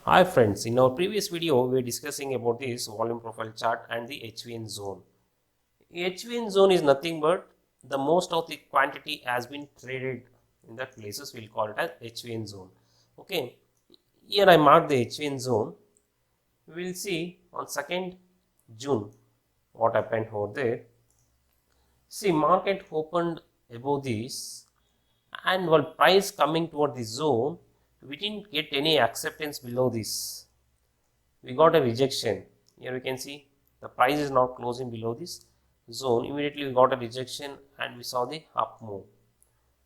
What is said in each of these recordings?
Hi friends, in our previous video we were discussing about this volume profile chart and the HVN zone. HVN zone is nothing but the most of the quantity has been traded in that places, we'll call it as HVN zone. Okay, here I mark the HVN zone. We will see on 2nd June what happened over there. See, market opened above this, and while price coming toward the zone, we didn't get any acceptance below this. We got a rejection. Here we can see the price is now closing below this zone. Immediately we got a rejection and we saw the up move.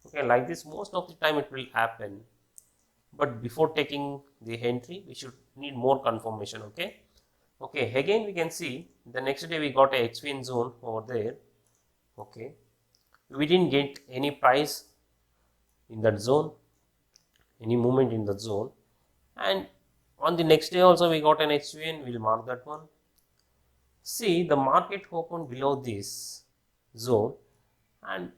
Okay, like this most of the time it will happen, but before taking the entry we should need more confirmation. Okay, again we can see the next day we got a HVN zone over there. Okay, we didn't get any price in that zone, any movement in that zone, and on the next day also we got an HVN. We'll mark that one. See, the market opened below this zone and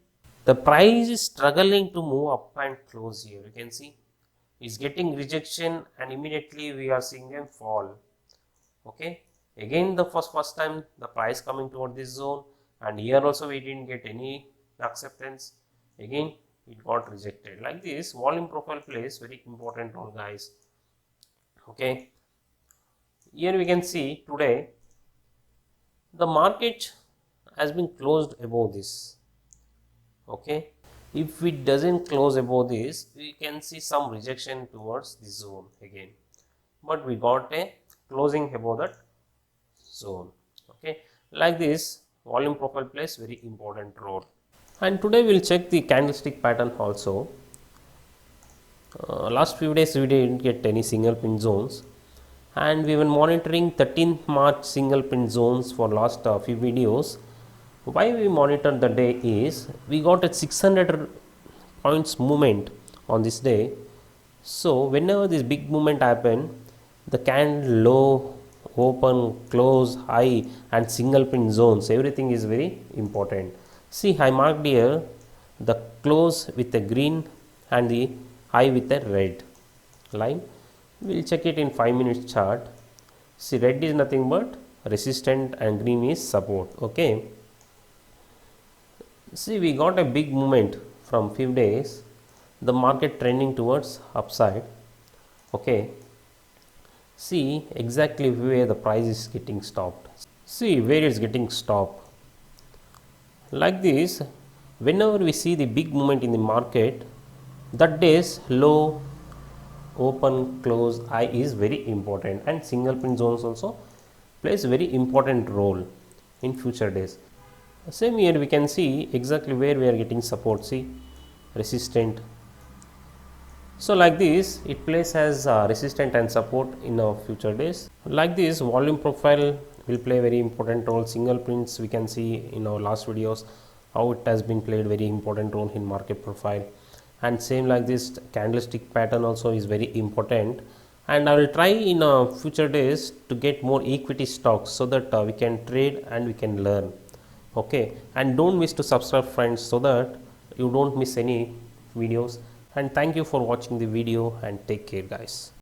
the price is struggling to move up and close here. You can see it's getting rejection and immediately we are seeing a fall. Okay, again the first time the price coming toward this zone, and here also we didn't get any acceptance. Again it got rejected. Like this volume profile plays very important role, guys. Okay, here we can see today the market has been closed above this. Okay, if it doesn't close above this, we can see some rejection towards the zone again, but we got a closing above that zone. Okay, like this volume profile plays very important role. And today we'll check the candlestick pattern also. Last few days we didn't get any single pin zones, and we were monitoring 13th March single pin zones for last few videos. Why we monitor the day is we got a 600 points movement on this day. So whenever this big movement happen, the candle low, open, close, high and single pin zones, everything is very important. See, I marked here the close with a green and the high with a red line. We will check it in 5 minutes chart. See, red is nothing but resistance and green is support. Okay, see, we got a big movement from few days, the market trending towards upside. Okay, see exactly where the price is getting stopped. See where it's getting stopped. Like this, whenever we see the big movement in the market, that day's low, open, close, high is very important, and single pin zones also plays very important role in future days. Same here we can see exactly where we are getting support. See, resistant. So like this it plays as resistant and support in our future days. Like this volume profile will play very important role. Single prints we can see in our last videos how it has been played very important role in market profile, and same like this candlestick pattern also is very important. And I will try in future days to get more equity stocks so that we can trade and we can learn. Okay, and don't miss to subscribe friends so that you don't miss any videos. And thank you for watching the video and take care, guys.